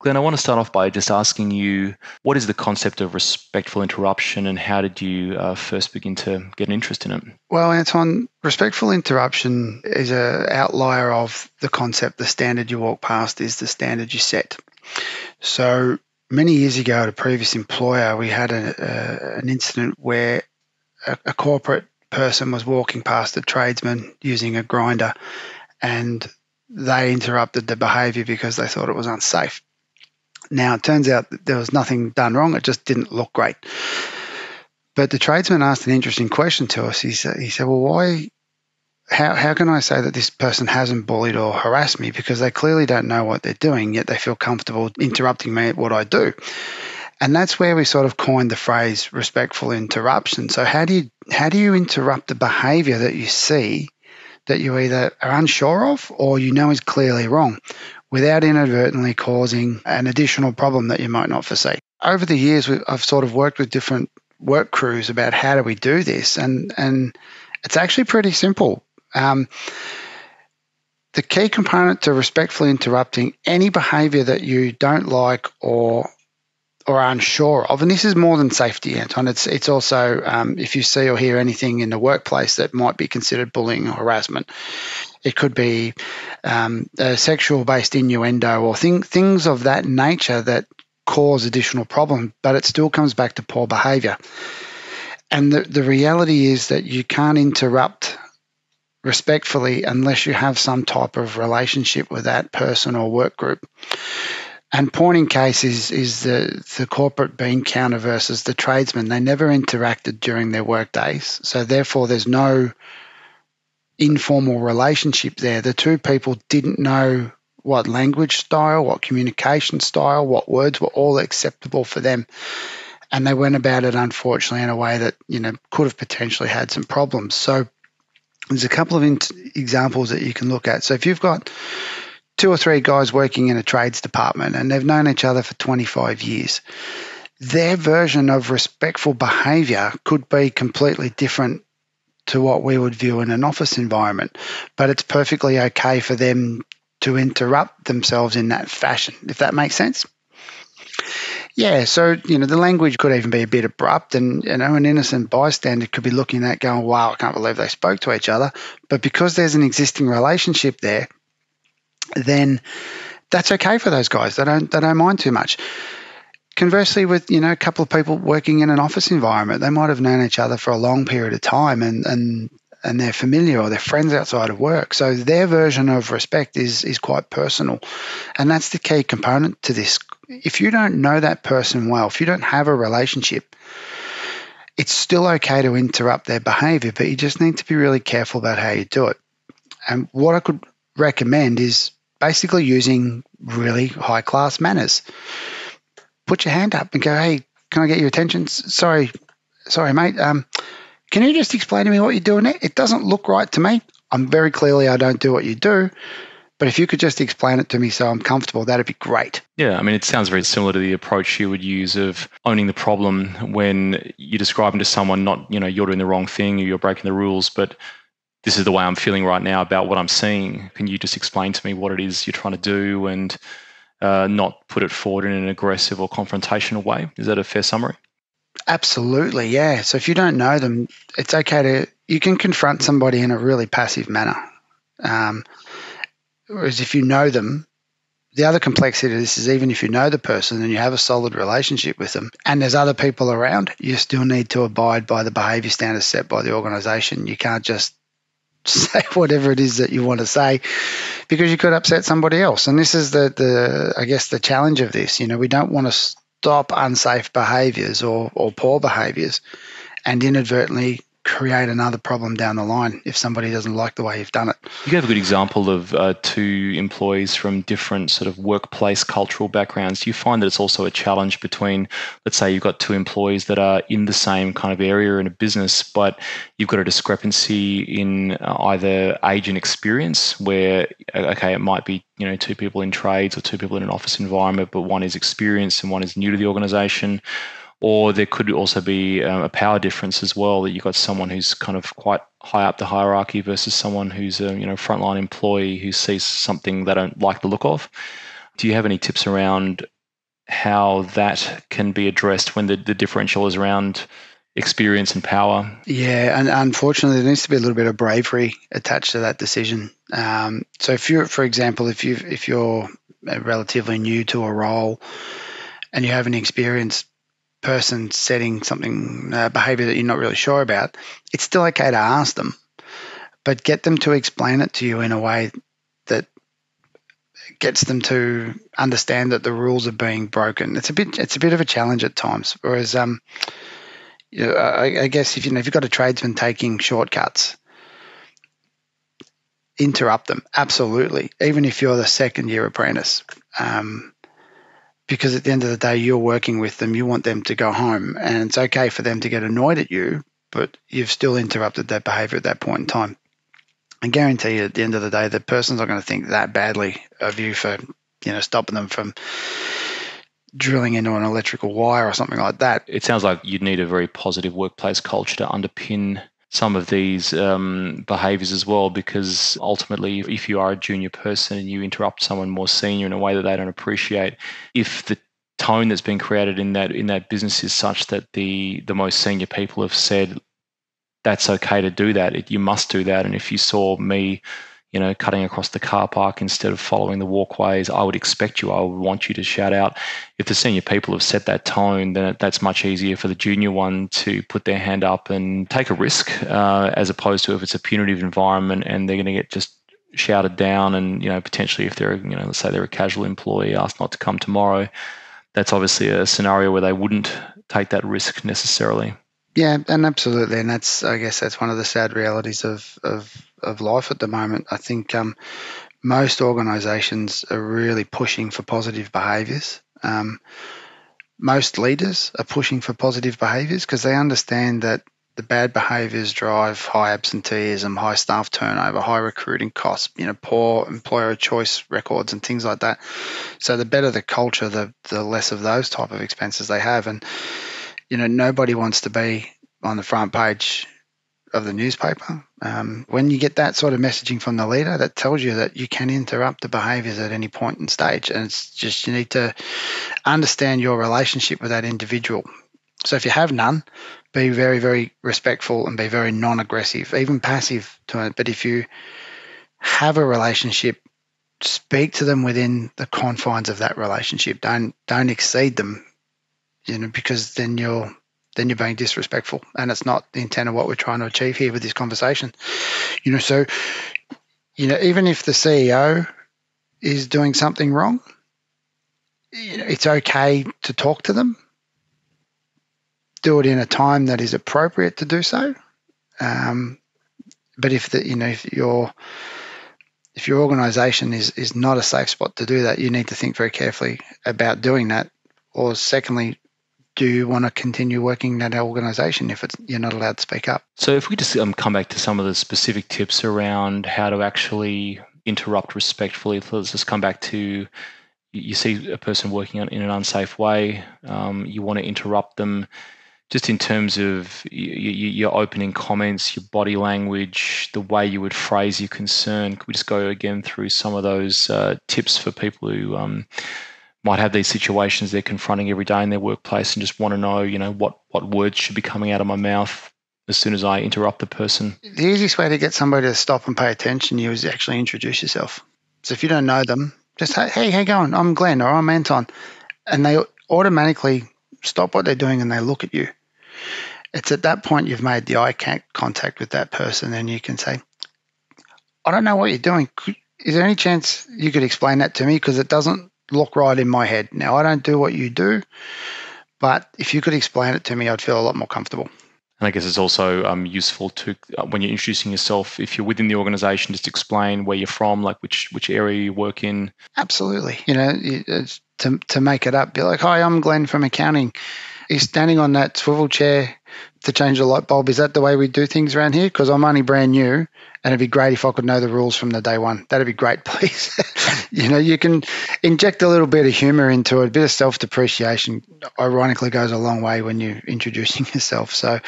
Glenn, I want to start off by just asking you, what is the concept of respectful interruption and how did you first begin to get an interest in it? Well, Anton, respectful interruption is an outlier of the concept. The standard you walk past is the standard you set. So many years ago at a previous employer, we had an incident where a corporate person was walking past a tradesman using a grinder and they interrupted the behaviour because they thought it was unsafe. Now, it turns out that there was nothing done wrong. It just didn't look great. But the tradesman asked an interesting question to us. He said, well, how can I say that this person hasn't bullied or harassed me? Because they clearly don't know what they're doing, yet they feel comfortable interrupting me at what I do. And that's where we sort of coined the phrase respectful interruption. So how do you interrupt the behaviour that you see that you either are unsure of or you know is clearly wrong, without inadvertently causing an additional problem that you might not foresee? Over the years, I've sort of worked with different work crews about how do we do this, and it's actually pretty simple. The key component to respectfully interrupting any behaviour that you don't like or are unsure of, and this is more than safety, Anton. It's also if you see or hear anything in the workplace that might be considered bullying or harassment. It could be a sexual-based innuendo or things of that nature that cause additional problem, but it still comes back to poor behaviour. And the reality is that you can't interrupt respectfully unless you have some type of relationship with that person or work group. And point in case is the corporate bean counter versus the tradesman. They never interacted during their work days, so therefore there's no informal relationship there. The two people didn't know what language style, what communication style, what words were all acceptable for them. And they went about it, unfortunately, in a way that, could have potentially had some problems. So there's a couple of examples that you can look at. So if you've got 2 or 3 guys working in a trades department and they've known each other for 25 years, their version of respectful behaviour could be completely different to what we would view in an office environment. But it's perfectly okay for them to interrupt themselves in that fashion, if that makes sense. Yeah, so, the language could even be a bit abrupt and, an innocent bystander could be looking at going, wow, I can't believe they spoke to each other. But because there's an existing relationship there, then that's okay for those guys. They don't mind too much. Conversely, with a couple of people working in an office environment, they might have known each other for a long period of time and they're familiar or they're friends outside of work. So their version of respect is quite personal. And that's the key component to this. If you don't know that person well, if you don't have a relationship, it's still okay to interrupt their behavior, but you just need to be really careful about how you do it. And what I could recommend is basically using really high-class manners. Put your hand up and go, hey, can I get your attention? Sorry, mate. Can you just explain to me what you're doing there? It doesn't look right to me. I'm very clearly I don't do what you do. But if you could just explain it to me so I'm comfortable, that'd be great. Yeah, it sounds very similar to the approach you would use of owning the problem when you're describing to someone not, you're doing the wrong thing or you're breaking the rules, but this is the way I'm feeling right now about what I'm seeing. Can you just explain to me what it is you're trying to do and not put it forward in an aggressive or confrontational way? Is that a fair summary? Absolutely, yeah. So if you don't know them, it's okay you can confront somebody in a really passive manner. Whereas if you know them, the other complexity of this is even if you know the person and you have a solid relationship with them and there's other people around, you still need to abide by the behaviour standards set by the organisation. You can't just say whatever it is that you want to say because you could upset somebody else. And this is the challenge of this. We don't want to stop unsafe behaviours or poor behaviours and inadvertently create another problem down the line if somebody doesn't like the way you've done it. You gave a good example of 2 employees from different sort of workplace cultural backgrounds. Do you find that it's also a challenge between, let's say you've got 2 employees that are in the same kind of area in a business, but you've got a discrepancy in either age and experience where, okay, it might be 2 people in trades or 2 people in an office environment, but one is experienced and one is new to the organisation? Or there could also be a power difference as well, that you've got someone who's kind of quite high up the hierarchy versus someone who's a frontline employee who sees something they don't like the look of. Do you have any tips around how that can be addressed when the differential is around experience and power? Yeah, and unfortunately, there needs to be a little bit of bravery attached to that decision. So, if you're, for example, if you're relatively new to a role and you have an experienced person setting something behavior that you're not really sure about, it's still okay to ask them, but get them to explain it to you in a way that gets them to understand that the rules are being broken. It's a bit of a challenge at times. Whereas, I guess if you've got a tradesman taking shortcuts, interrupt them, absolutely. Even if you're the second year apprentice, because at the end of the day, you're working with them. You want them to go home, and it's okay for them to get annoyed at you, but you've still interrupted that behavior at that point in time. I guarantee you, at the end of the day, the person's not going to think that badly of you for, stopping them from drilling into an electrical wire or something like that. It sounds like you'd need a very positive workplace culture to underpin some of these behaviours as well, because ultimately, if you are a junior person and you interrupt someone more senior in a way that they don't appreciate, if the tone that's been created in that business is such that the most senior people have said that's okay to do that, you must do that, and if you saw me cutting across the car park instead of following the walkways, I would expect you, I would want you to shout out. If the senior people have set that tone, then that's much easier for the junior one to put their hand up and take a risk, as opposed to if it's a punitive environment and they're going to get just shouted down and, potentially if they're, let's say they're a casual employee asked not to come tomorrow, that's obviously a scenario where they wouldn't take that risk necessarily. Yeah, and absolutely, and I guess that's one of the sad realities of life at the moment. I think most organisations are really pushing for positive behaviours. Most leaders are pushing for positive behaviours because they understand that the bad behaviours drive high absenteeism, high staff turnover, high recruiting costs, poor employer choice records and things like that. So the better the culture, the less of those type of expenses they have. And nobody wants to be on the front page of the newspaper. When you get that sort of messaging from the leader, that tells you that you can interrupt the behaviours at any point in stage. And it's just, you need to understand your relationship with that individual. So if you have none, be very, very respectful and be very non-aggressive, even passive to it. But if you have a relationship, speak to them within the confines of that relationship. Don't exceed them, because then you're being disrespectful, and it's not the intent of what we're trying to achieve here with this conversation. So even if the CEO is doing something wrong, it's okay to talk to them. Do it in a time that is appropriate to do so. But if your organisation is not a safe spot to do that, you need to think very carefully about doing that. Or secondly, do you want to continue working in that organisation if you're not allowed to speak up? So if we just come back to some of the specific tips around how to actually interrupt respectfully, let's just come back to, you see a person working in an unsafe way, you want to interrupt them, just in terms of your opening comments, your body language, the way you would phrase your concern. Could we just go again through some of those tips for people who might have these situations they're confronting every day in their workplace and just want to know, what words should be coming out of my mouth as soon as I interrupt the person? The easiest way to get somebody to stop and pay attention to you is actually introduce yourself. So if you don't know them, just, hey, how you going? I'm Glenn, or I'm Anton. And they automatically stop what they're doing and they look at you. It's at that point you've made the eye contact with that person, and you can say, I don't know what you're doing. Is there any chance you could explain that to me? Because it doesn't look right in my head. Now, I don't do what you do, but if you could explain it to me, I'd feel a lot more comfortable. And I guess it's also useful to, when you're introducing yourself, if you're within the organisation, just explain where you're from, like which area you work in. Absolutely. To make it up, be like, hi, I'm Glenn from accounting. He's standing on that swivel chair to change the light bulb. Is that the way we do things around here? Because I'm only brand new, and it'd be great if I could know the rules from the day one. That'd be great, please. You can inject a little bit of humour into it. A bit of self-depreciation, ironically, goes a long way when you're introducing yourself. So,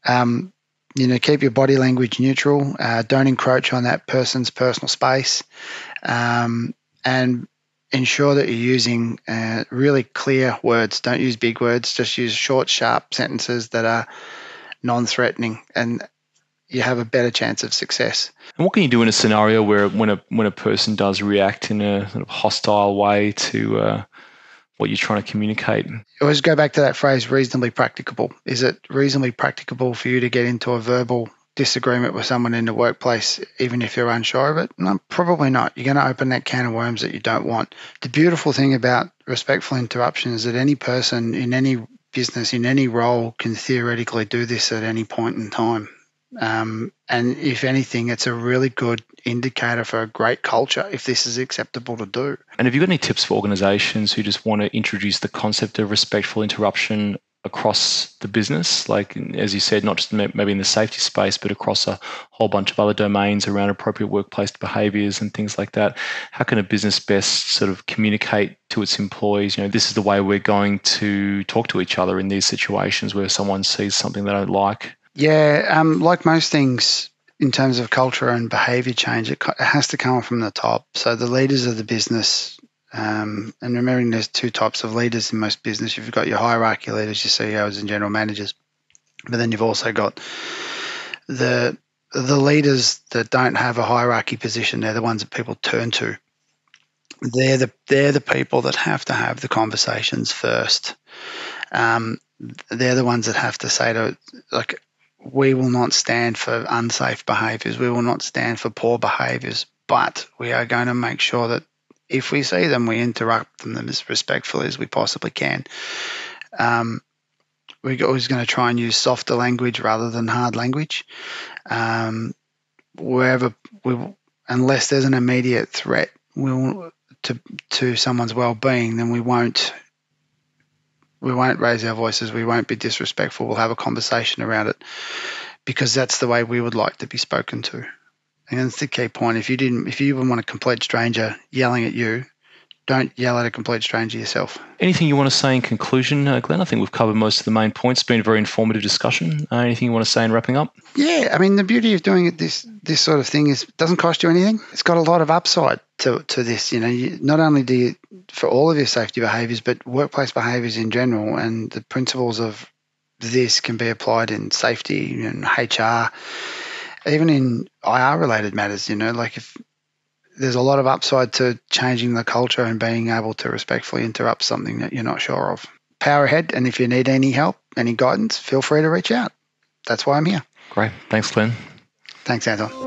keep your body language neutral. Don't encroach on that person's personal space. And ensure that you're using really clear words. Don't use big words. Just use short, sharp sentences that are non-threatening, and you have a better chance of success. And what can you do in a scenario where when a person does react in a sort of hostile way to what you're trying to communicate? Always go back to that phrase, reasonably practicable. Is it reasonably practicable for you to get into a verbal disagreement with someone in the workplace, even if you're unsure of it? No, probably not. You're going to open that can of worms that you don't want. The beautiful thing about respectful interruption is that any person in any business, in any role, can theoretically do this at any point in time. And if anything, it's a really good indicator for a great culture if this is acceptable to do. And have you got any tips for organizations who just want to introduce the concept of respectful interruption across the business? Like, as you said, not just maybe in the safety space, but across a whole bunch of other domains around appropriate workplace behaviours and things like that. How can a business best sort of communicate to its employees, this is the way we're going to talk to each other in these situations where someone sees something they don't like? Yeah, like most things in terms of culture and behaviour change, it has to come from the top. So the leaders of the business, and remembering there's two types of leaders in most business. You've got your hierarchy leaders, your CEOs and general managers, but then you've also got the leaders that don't have a hierarchy position. They're the ones that people turn to. They're the people that have to have the conversations first. They're the ones that have to say to, like, we will not stand for unsafe behaviours. We will not stand for poor behaviours, but we are going to make sure that if we see them, we interrupt them as respectfully as we possibly can. We're always going to try and use softer language rather than hard language. Unless there's an immediate threat to someone's well-being, then we won't raise our voices. We won't be disrespectful. We'll have a conversation around it because that's the way we would like to be spoken to. And that's the key point. If you want a complete stranger yelling at you, don't yell at a complete stranger yourself. Anything you want to say in conclusion, Glenn? I think we've covered most of the main points. It's been a very informative discussion. Anything you want to say in wrapping up? Yeah, I mean, the beauty of doing it, this sort of thing, is it doesn't cost you anything. It's got a lot of upside to this. Not only do you, for all of your safety behaviours, but workplace behaviours in general, and the principles of this can be applied in safety and HR, even in IR-related matters. Like if there's a lot of upside to changing the culture and being able to respectfully interrupt something that you're not sure of. Power ahead, and if you need any help, any guidance, feel free to reach out. That's why I'm here. Great. Thanks, Glenn. Thanks, Anton.